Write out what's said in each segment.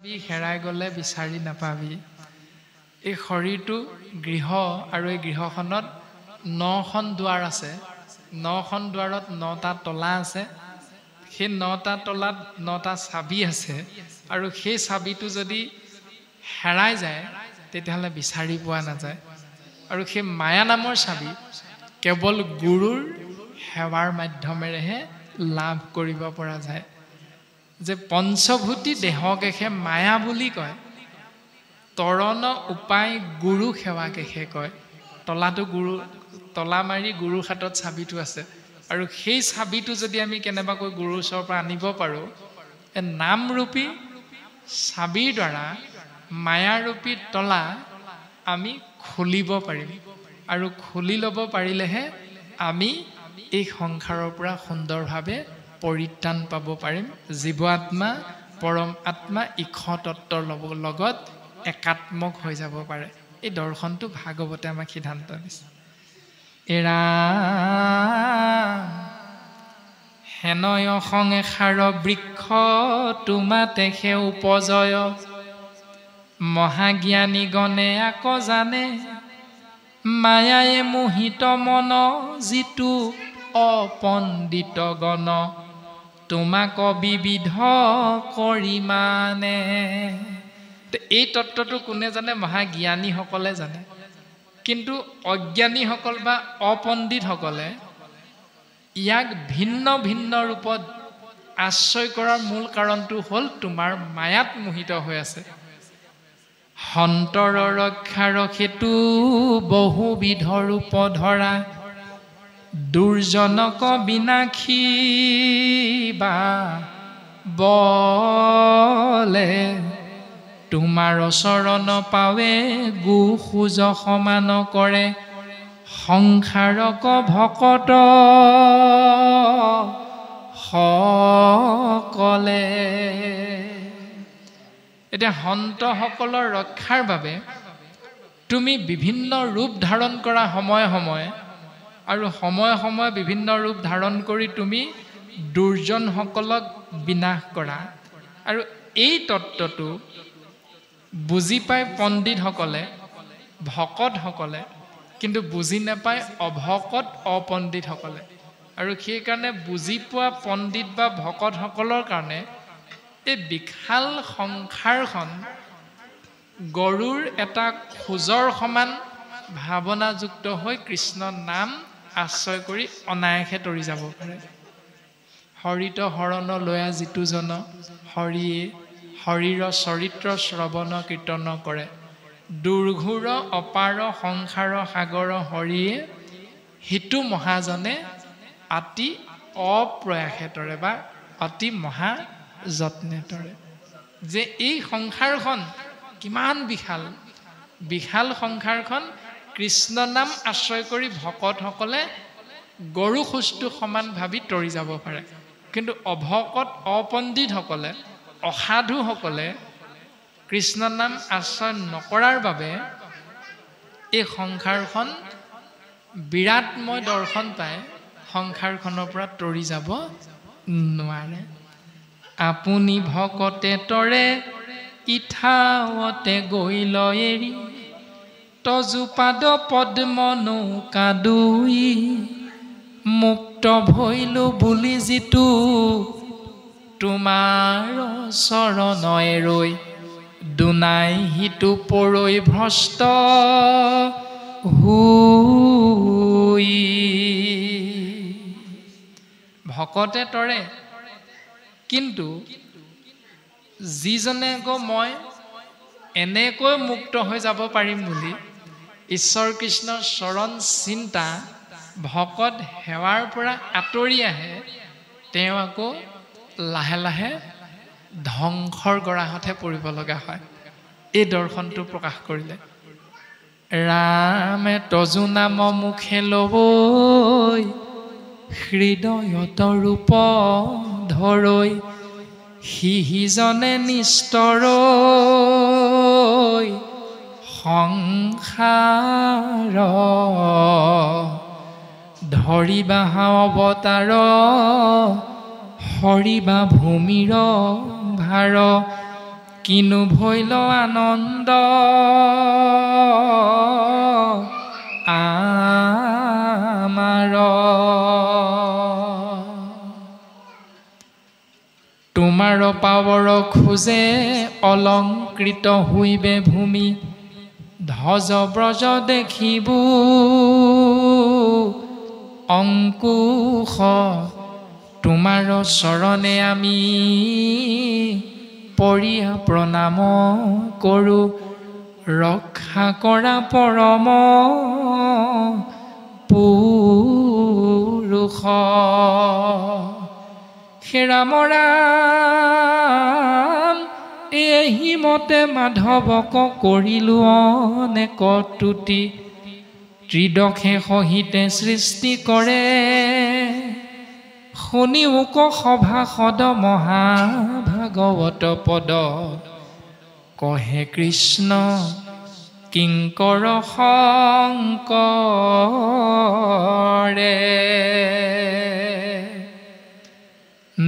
হেৰাই গ'লে বিচাৰি নাপাবি। এই শৰীৰটো গৃহ আৰু এই গৃহখনত 9খন দুৱাৰ আছে। 9খন দুৱাৰত 9টা তলা আছে। সেই 9টা তলাত 9টা চাবি আছে আৰু সেই চাবিটো যদি হেৰাই যায় তেতিয়াহ'লে বিচাৰি পোৱা নাযায়। আৰু সেই মায়া নামৰ চাবি কেৱল গুৰুৰ সেৱাৰ মাধ্যমেৰেহে লাভ কৰিব পৰা যায়। যে পঞ্চভূতি দেহকেহে মায়া বুলি কয়, তৰণ উপায় গুৰু সেৱাকেহে কয়। তলাটো গুৰু, তলা মাৰি গুৰুৰ হাতত চাবিটো আছে আৰু সেই চাবিটো যদি আমি কেনেবাকৈ গুৰুৰ ওচৰৰ পৰা আনিব পাৰোঁ, এই নামৰূপী চাবিৰ দ্বাৰা মায়াৰূপী তলা আমি খুলিব পাৰিম আৰু খুলি ল'ব পাৰিলেহে আমি এই সংসাৰৰ পৰা সুন্দৰভাৱে পৰিত্ৰাণ পাব পাৰিম। জীৱ আত্মা পৰম আত্মা ঈশ তত্ত্বৰ লগত একাত্মক হৈ যাব পাৰে। এই দৰ্শনটো ভাগৱতে আমাক সিদ্ধান্ত দিছে। এৰা হেনয় সংসাৰ বৃক্ষ তোমাতে সে উপজয়, মহাজ্ঞানী গণে আক জানে, মায়ায়ে মোহিত মন যিটো অপণ্ডিত গণ, তোমাক বিবিধ কৰি মানে। এই তত্ত্বটো কোনে জানে? মহাজ্ঞানীসকলে জানে। কিন্তু অজ্ঞানীসকল বা অপণ্ডিতসকলে ইয়াক ভিন্ন ভিন্ন ৰূপত আশ্ৰয় কৰাৰ মূল কাৰণটো হ'ল তোমাৰ মায়াত মোহিত হৈ আছে। সন্তৰ ৰক্ষাৰ সেতু বহুবিধ ৰূপ ধৰা, দুৰ্জনক বিনাশী বা বলে, তোমাৰ চৰণ পাৱে গো খোজ সমান কৰে, সংসাৰক ভকত সকলে। এতিয়া সন্তসকলৰ ৰক্ষাৰ বাবে তুমি বিভিন্ন ৰূপ ধাৰণ কৰা সময়ে সময়ে, আৰু সময়ে সময়ে বিভিন্ন ৰূপ ধাৰণ কৰি তুমি দুৰ্জনসকলক বিনাশ কৰা। আৰু এই তত্ত্বটো বুজি পায় পণ্ডিতসকলে, ভকতসকলে, কিন্তু বুজি নাপায় অভকত অপণ্ডিতসকলে। আৰু সেইকাৰণে বুজি পোৱা পণ্ডিত বা ভকতসকলৰ কাৰণে এই বিশাল সংসাৰখন গৰুৰ এটা খোজৰ সমান ভাৱনাযুক্ত হৈ কৃষ্ণ নাম আশ্ৰয় কৰি অনায়াসে তৰি যাব পাৰে। হৰিত শৰণ লয়া যিটো জন, হৰিয়ে শৰীৰৰ চৰিত্ৰ শ্ৰৱণ কীৰ্তন কৰে, দুৰ্ঘোৰ অপাৰ সংসাৰ সাগৰ হৰিয়ে, সিটো মহাজনে অতি অপ্ৰয়াসে তৰে বা অতি মহা যত্নে তৰে। যে এই সংসাৰখন কিমান বিশাল, বিশাল সংসাৰখন কৃষ্ণ নাম আশ্ৰয় কৰি ভকতসকলে গৰু খোজটো সমান ভাবি তৰি যাব পাৰে। কিন্তু অভকত অপণ্ডিতসকলে, অসাধুসকলে কৃষ্ণ নাম আশ্ৰয় নকৰাৰ বাবে এই সংসাৰখন বিৰাটময় দৰ্শন পায়, সংসাৰখনৰ পৰা তৰি যাব নোৱাৰে। আপুনি ভকতে তৰে ইঠাৱতে গৈল এৰি, তজুপাদ পদ্ম নৌকা দুই, মুক্ত ভৈলো বুলি যিটো তোমাৰ চৰণে ৰৈ, দুনাই সিটো পৰৈ ভ্ৰষ্ট হুই। ভকতে তৰে, কিন্তু যিজনে আকৌ মই এনেকৈ মুক্ত হৈ যাব পাৰিম বুলি ঈশ্বৰ কৃষ্ণৰ চৰণ চিন্তা ভকত সেৱাৰ পৰা আঁতৰি আহে, তেওঁ আকৌ লাহে লাহে ধ্বংসৰ গৰাহতহে পৰিব লগা হয়। এই দৰ্শনটো প্ৰকাশ কৰিলে ৰামে তজু নাম মুখে লবৈ, হৃদয়ত ৰূপ ধৰৈ, সিজনে নিস্তৰ সংসাৰ, ধৰিবা অৱতাৰ হৰিবা ভূমিৰ ভাৰ, কিনো ভৈল আনন্দ আমাৰ তোমাৰ পাৱৰ খোজে অলংকৃত হৈবে ভূমি ধ্বজ ব্ৰজ দেখিব অংকুশ তোমাৰ চৰণে আমি পৰিয়া প্ৰণাম কৰোঁ ৰক্ষা কৰা পৰম পুৰুষ হে ৰাম ৰাম এহি মতে মাধৱক কৰিলো অনেক তুতি ত্ৰিদশে সহিতে সৃষ্টি কৰে শুনি উক সভাসদ মহাভাগৱত পদ কহে কৃষ্ণ কিংকৰ শংকৰে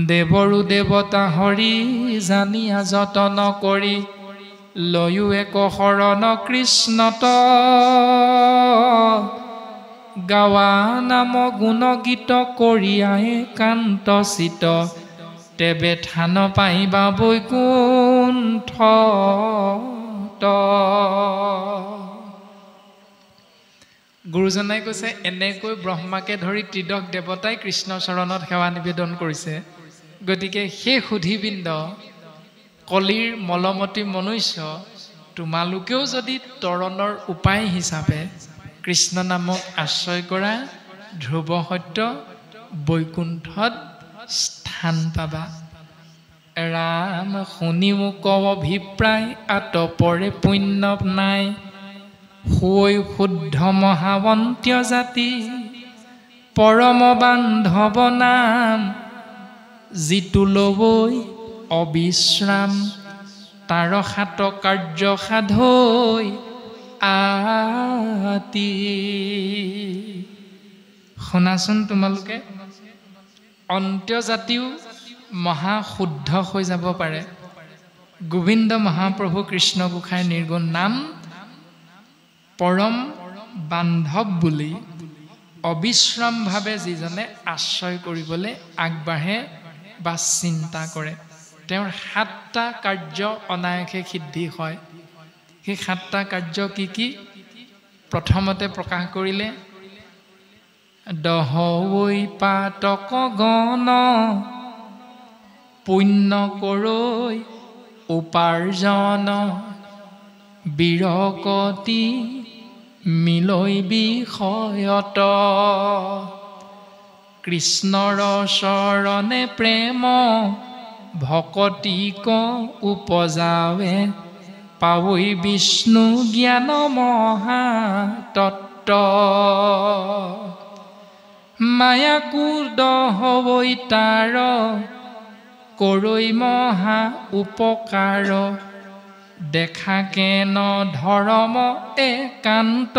দেৱৰো দেৱতা হৰি জানিয়া যতন কৰি লয়ো এক শৰণ কৃষ্ণত গাৱা নাম গুণ গীত কৰিয়াই কান্ত চিত তেবে থান পাইবা বৈকুণ্ঠ গুৰুজনাই কৈছে এনেকৈ ব্ৰহ্মাকে ধৰি ত্ৰিদশ দেৱতাই কৃষ্ণ চৰণত সেৱা নিবেদন কৰিছে গতিকে সেই সুধীবৃন্দ কলিৰ মলমতি মনুষ্য তোমালোকেও যদি তৰণৰ উপায় হিচাপে কৃষ্ণ নামক আশ্ৰয় কৰা ধ্ৰুৱ সত্য বৈকুণ্ঠত স্থান পাবা ৰাম শুনি মোক অভিপ্ৰায় আতপৰে পুণ্য নাই হৈ শুদ্ধ মহাৱন্ত্য জাতি পৰম বান্ধৱ নাম যিটো লবৈ অবিশ্ৰাম তাৰ সাত কাৰ্য সাধৈ আতি শুনাচোন তোমালোকে অন্ত্যজাতিও মহাশুদ্ধ হৈ যাব পাৰে গোবিন্দ মহাপ্ৰভু কৃষ্ণ গোসাঁই নিৰ্গুণ নাম পৰম বান্ধৱ বুলি অবিশ্ৰামভাৱে যিজনে আশ্ৰয় কৰিবলৈ আগবাঢ়ে বা চিন্তা কৰে তেওঁৰ সাতটা কাৰ্য অনায়াসে সিদ্ধি হয় সেই সাতটা কাৰ্য কি কি প্ৰথমতে প্ৰকাশ কৰিলে দহৈ পাতক গণ পুণ্য কৰৈ উপাৰ্জন বিৰকতি মিলৈ বিষয়ত কৃষ্ণৰ চৰণে প্ৰেম ভকতিক উপজাৱে পাৱৈ বিষ্ণু জ্ঞান মহাতত্ত্ব মায়াকুদ হৈ তাৰ কৰৈ মহা উপকাৰ দেখাকে ন ধৰম একান্ত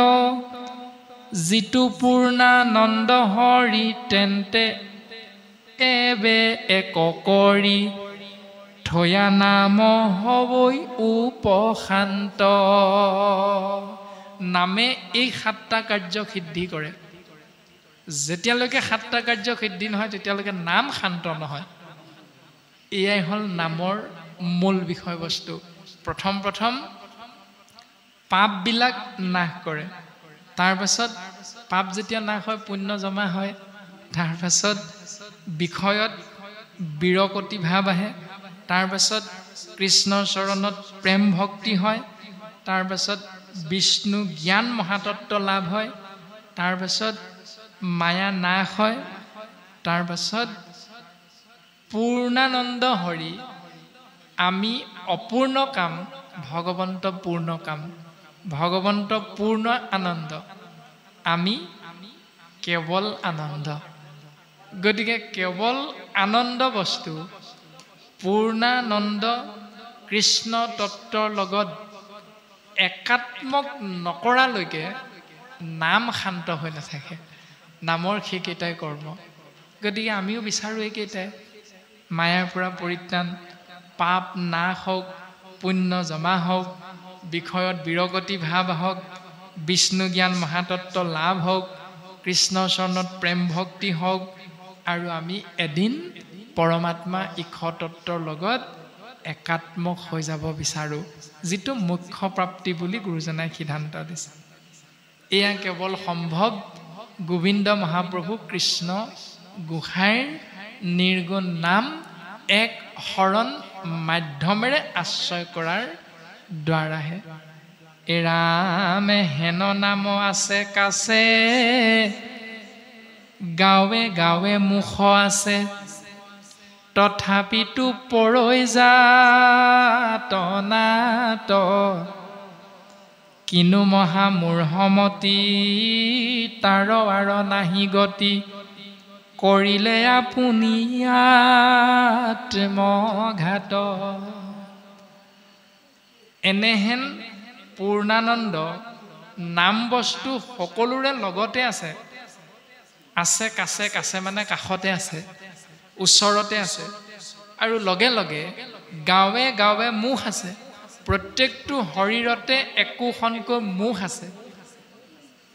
যিটো পূৰ্ণানন্দ হৰি তেন্তে এবে এক কৰি থয়া নাম হবৈ উপশান্ত নামে এই সাতটা কাৰ্য সিদ্ধি কৰে যেতিয়ালৈকে সাতটা কাৰ্য সিদ্ধি নহয় তেতিয়ালৈকে নাম শান্ত নহয় এয়াই হ'ল নামৰ মূল বিষয়বস্তু প্ৰথম পাপবিলাক নাশ কৰে তাৰপাছত পাপ যেতিয়া নাশ হয় পুণ্য জমা হয় তাৰপাছত বিষয়ত বিৰকতি ভাৱ আহে তাৰপাছত কৃষ্ণৰ চৰণত প্ৰেম ভক্তি হয় তাৰপাছত বিষ্ণু জ্ঞান মহাতত্ত্ব লাভ হয় তাৰপাছত মায়া নাশ হয় তাৰপাছত পূৰ্ণানন্দ হৰি আমি অপূৰ্ণ কাম ভগৱন্ত পূৰ্ণ কাম ভগৱন্ত পূৰ্ণ আনন্দ আমি কেৱল আনন্দ গতিকে কেৱল আনন্দ বস্তু পূৰ্ণানন্দ কৃষ্ণ তত্ত্বৰ লগত একাত্মক নকৰালৈকে নাম শান্ত হৈ নাথাকে নামৰ সেইকেইটাই কৰ্ম গতিকে আমিও বিচাৰোঁ এইকেইটাই মায়াৰ পৰা পৰিত্ৰাণ পাপ নাশ হওক পুণ্য জমা হওক, বিষয়ত বিৰগতি ভাৱ হওক, বিষ্ণু জ্ঞান মহাতত্ব লাভ হওক, কৃষ্ণ চৰণত প্ৰেম ভক্তি হওক, আৰু আমি এদিন পৰমাত্মা ঈশ্বৰ তত্ত্বৰ লগত একাত্মক হৈ যাব বিচাৰোঁ, যিটো মুখ্য প্ৰাপ্তি বুলি গুৰুজনাই সিদ্ধান্ত দিছে। এয়া কেৱল সম্ভৱ গোবিন্দ মহাপ্ৰভু কৃষ্ণ গোসাঁইৰ নিৰ্গুণ নাম এক শৰণ মাধ্যমেৰে আশ্ৰয় কৰাৰ দ্বাৰাহে। এৰামে হেন নাম আছে কাছে, গাঁৱে গাঁৱে মুখ আছে, তথাপিতো পৰৈ যাতনাত, কিনো মহা মূঢ়মতি তাৰ আৰ নাহি গতি, কৰিলে আপুনি আত্মঘাত। এনেহেন পূৰ্ণানন্দ নাম বস্তু সকলোৰে লগতে আছে। আছে কাছে, কাছে মানে কাষতে আছে, ওচৰতে আছে, আৰু লগে লগে গাঁৱে গাঁৱে মুখ আছে। প্ৰত্যেকটো শৰীৰতে একোখনকৈ মুখ আছে,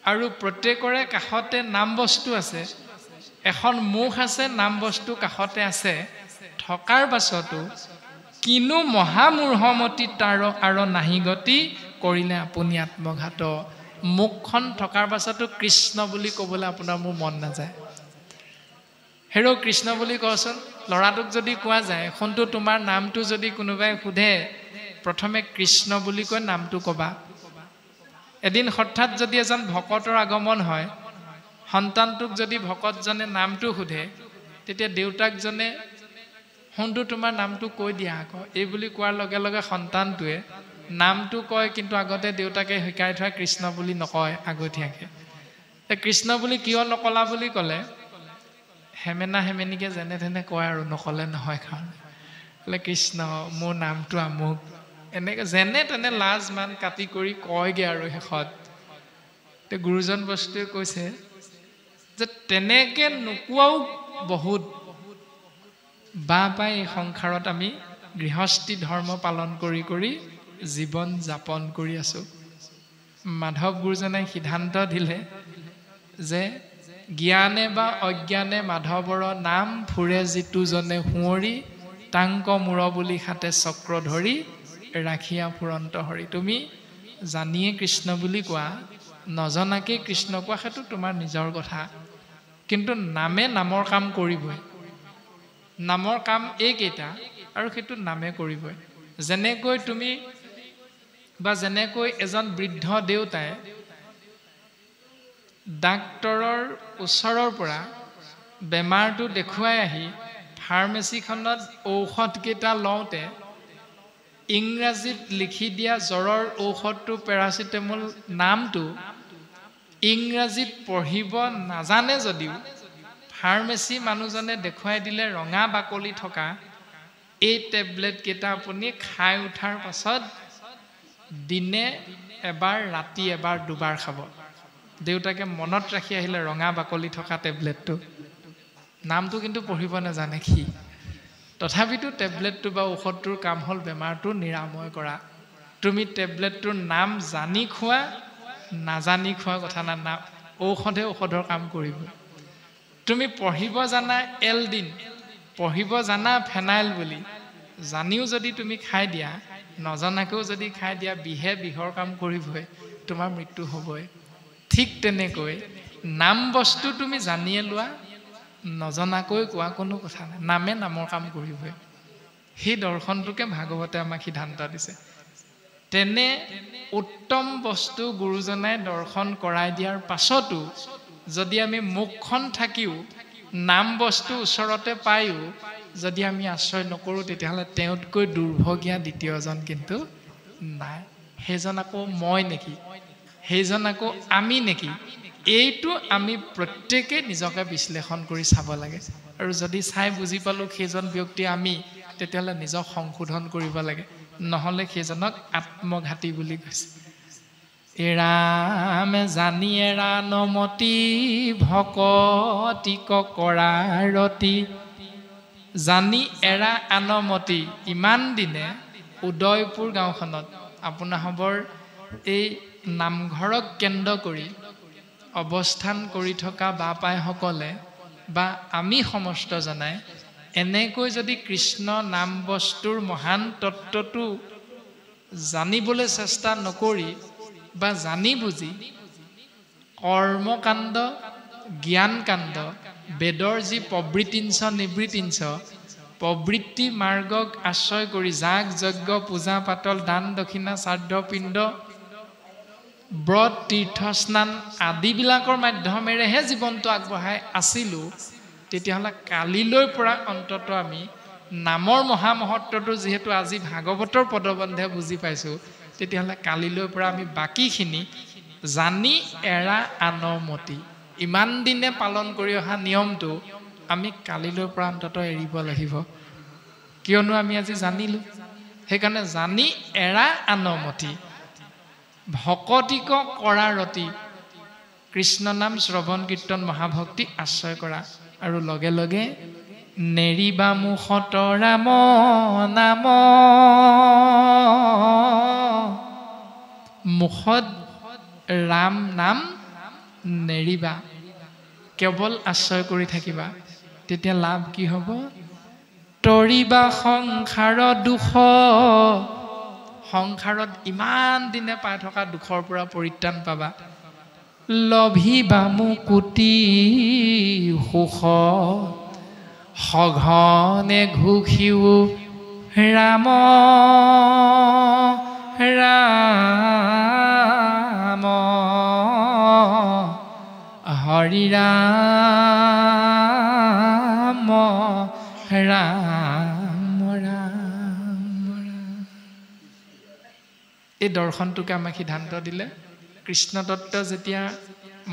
আৰু প্ৰত্যেকৰে কাষতে নাম বস্তু আছে। এখন মুখ আছে, নাম বস্তু কাষতে আছে, থকাৰ পাছতো কিনো মহামূঢ়মতি তাৰ আৰু নাহি গতি, কৰিলে আপুনি আত্মঘাত। মুখখন থকাৰ পাছতো কৃষ্ণ বুলি ক'বলৈ আপোনাৰ মোৰ মন নাযায়। হেৰৌ কৃষ্ণ বুলি কচোন। ল'ৰাটোক যদি কোৱা যায়, এখনতো তোমাৰ নামটো যদি কোনোবাই সোধে, প্ৰথমে কৃষ্ণ বুলি কৈ নামটো ক'বা। এদিন হঠাৎ যদি এজন ভকতৰ আগমন হয়, সন্তানটোক যদি ভকতজনে নামটো সোধে, তেতিয়া দেউতাকজনে সোণটো তোমাৰ নামটো কৈ দিয়া আকৌ, এই বুলি কোৱাৰ লগে লগে সন্তানটোৱে নামটো কয়, কিন্তু আগতে দেউতাকে শিকাই থোৱা কৃষ্ণ বুলি নকয় আগতীয়াকৈ। কৃষ্ণ বুলি কিয় নকলা বুলি ক'লে, হেমেনা হেমেনিকে যেনে তেনে কয় আৰু, নকলে নহয় কাৰণে। বোলে কৃষ্ণ মোৰ নামটো আমুক, এনেকৈ যেনে তেনে লাজ মান কাটি কৰি কয়গৈ আৰু শেষত। গুৰুজন বস্তুৱে কৈছে যে তেনেকে নোকোৱাও বহুত বা পাই এই সংসাৰত আমি গৃহস্থী ধৰ্ম পালন কৰি কৰি জীৱন যাপন কৰি আছোঁ। মাধৱ গুৰুজনাই সিদ্ধান্ত দিলে যে জ্ঞানে বা অজ্ঞানে মাধৱৰ নাম ফুৰে যিটো জনে সুঁৱৰি, টাংক মূৰ বুলি খাতে চক্ৰ ধৰি, ৰাখিয়া ফুৰন্ত হৰি। তুমি জানিয়ে কৃষ্ণ বুলি কোৱা, নজনাকেই কৃষ্ণ কোৱা, সেইটো তোমাৰ নিজৰ কথা, কিন্তু নামে নামৰ কাম কৰিবই। নামৰ কাম এইকেইটা, আৰু সেইটো নামে কৰিবই। যেনেকৈ তুমি বা যেনেকৈ এজন বৃদ্ধ দেউতাই ডাক্তৰৰ ওচৰৰ পৰা বেমাৰটো দেখুৱাই আহি ফাৰ্মেচিখনত ঔষধকেইটা লওঁতে ইংৰাজীত লিখি দিয়া জ্বৰৰ ঔষধটো পেৰাচিটামল নামটো ইংৰাজীত পঢ়িব নাজানে যদিও ফাৰ্মেচি মানুহজনে দেখুৱাই দিলে ৰঙা বাকলি থকা এই টেবলেট কেইটা আপুনি খাই উঠাৰ পাছত দিনে এবাৰ, ৰাতি এবাৰ, দুবাৰ খাব। দেউতাকে মনত ৰাখি আহিলে ৰঙা বাকলি থকা টেবলেটটো, নামটো কিন্তু পঢ়িব নাজানে সি। তথাপিতো টেবলেটটো বা ঔষধটোৰ কাম হ'ল বেমাৰটো নিৰাময় কৰা। তুমি টেবলেটটোৰ নাম জানি খোৱা, নাজানি খোৱা কথা না, ঔষধে ঔষধৰ কাম কৰিব। তুমি পঢ়িব জানা এলডিন, পঢ়িব জানা ফেনাইল বুলি, জানিও যদি তুমি খাই দিয়া, নজনাকেও যদি খাই দিয়া, বিহে বিহৰ কাম কৰিবই, তোমাৰ মৃত্যু হ'বই। ঠিক তেনেকৈ নাম বস্তু তুমি জানিয়ে লোৱা, নজনাকৈ কোৱা, কোনো কথা নাই, নামে নামৰ কাম কৰিবই। সেই দৰ্শনটোকে ভাগৱতে আমাক সিদ্ধান্ত দিছে। তেনে উত্তম বস্তু গুৰুজনাই দৰ্শন কৰাই দিয়াৰ পাছতো যদি আমি মুখখন থাকিও নাম বস্তু ওচৰতে পায়ো যদি আমি আশ্ৰয় নকৰোঁ, তেতিয়াহ'লে তেওঁতকৈ দুৰ্ভগীয়া দ্বিতীয়জন কিন্তু নাই। সেইজন আকৌ মই নেকি, সেইজন আকৌ আমি নেকি, এইটো আমি প্ৰত্যেকে নিজকে বিশ্লেষণ কৰি চাব লাগে। আৰু যদি চাই বুজি পালোঁ সেইজন ব্যক্তি আমি, তেতিয়াহ'লে নিজক সংশোধন কৰিব লাগে, নহ'লে সেইজনক আত্মঘাতী বুলি কৈছে। এৰামে জানি এৰা নমতি, ভকতিক কৰা ৰতি, জানি এৰা আনমতি। ইমান দিনে উদয়পুৰ গাঁওখনত আপোনাসৱৰ এই নামঘৰক কেন্দ্ৰ কৰি অৱস্থান কৰি থকা বাপাইসকলে বা আমি সমস্ত জনাই এনেকৈ যদি কৃষ্ণ নাম বস্তুৰ মহান তত্ত্বটো জানিবলৈ চেষ্টা নকৰি বা জানি বুজি কৰ্মকাণ্ড জ্ঞানকাণ্ড বেদৰ যি প্ৰবৃত্তিঞ্চ নিবৃত্তিঞ্চ প্ৰবৃত্তি মাৰ্গক আশ্ৰয় কৰি যাগ যজ্ঞ পূজা পাতল দান দক্ষিণা শ্ৰাদ্ধ পিণ্ড ব্ৰত তীৰ্থ স্নান আদিবিলাকৰ মাধ্যমেৰেহে জীৱনটো আগবঢ়াই আছিলোঁ তেতিয়াহ'লে কালিলৈ পৰা অন্তত আমি নামৰ মহামহত্বটো যিহেতু আজি ভাগৱতৰ পদবন্ধে বুজি পাইছোঁ তেতিয়াহ'লে কালিলৈ পৰা আমি বাকীখিনি জানি এৰা আনৰ মতি ইমান দিনে পালন কৰি অহা নিয়মটো আমি কালিলৈ পৰা অন্তত এৰিব লাগিব কিয়নো আমি আজি জানিলোঁ সেইকাৰণে জানি এৰা আনৰ মতি ভকতিক কৰা ৰতি কৃষ্ণ নাম শ্ৰৱণ কীৰ্তন মহাভক্তি আশ্ৰয় কৰা আৰু লগে লগে নেৰিবা মুখত ৰাম নাম মুখত ৰাম নাম নেৰিবা কেৱল আশ্ৰয় কৰি থাকিবা তেতিয়া লাভ কি হ'ব তৰিবা সংসাৰ দুখ সংসাৰত ইমান দিনে পাই থকা দুখৰ পৰা পৰিত্ৰাণ পাবা লভিবা মুকুতি সুখ সঘনে ঘুষিও ৰাম ৰাম হৰি ৰাম ৰাম ৰাম এই দৰ্শনটোকে আমাক সিদ্ধান্ত দিলে কৃষ্ণ তত্ত্ব যেতিয়া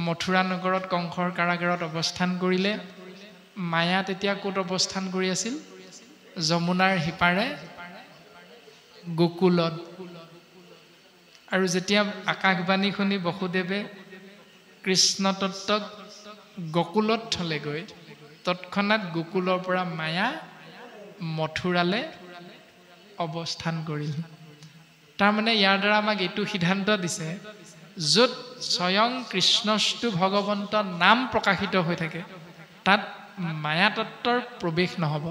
মথুৰা নগৰত কংসৰ কাৰাগাৰত অৱস্থান কৰিলে মায়া তেতিয়া ক'ত অৱস্থান কৰি আছিল যমুনাৰ সিপাৰে গোকুলত আৰু যেতিয়া আকাশবাণী শুনি বসুদেৱে কৃষ্ণ তত্ত্বক গোকুলত থলেগৈ তৎক্ষণাৎ গোকুলৰ পৰা মায়া মথুৰালে অৱস্থান কৰিল তাৰমানে ইয়াৰ দ্বাৰা আমাক এইটো সিদ্ধান্ত দিছে য'ত স্বয়ং কৃষ্ণস্তু ভগৱন্ত নাম প্ৰকাশিত হৈ থাকে তাত মায়া তত্ত্বৰ প্ৰৱেশ নহ'ব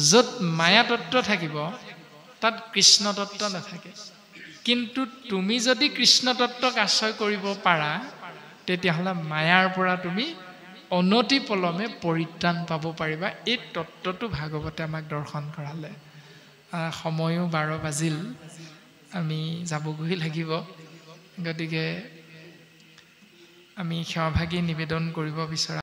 য'ত মায়া তত্ত্ব থাকিব তাত কৃষ্ণ তত্ত্ব নাথাকে কিন্তু তুমি যদি কৃষ্ণ তত্ত্বক আশ্ৰয় কৰিব পাৰা তেতিয়াহ'লে মায়াৰ পৰা তুমি অনতি পলমে পৰিত্ৰাণ পাব পাৰিবা এই তত্ত্বটো ভাগৱতে আমাক দৰ্শন কৰালে সময়ো 12 বাজিল আমি যাবগৈ লাগিব গতিকে আমি সেৱাভাগী নিবেদন কৰিব বিচৰা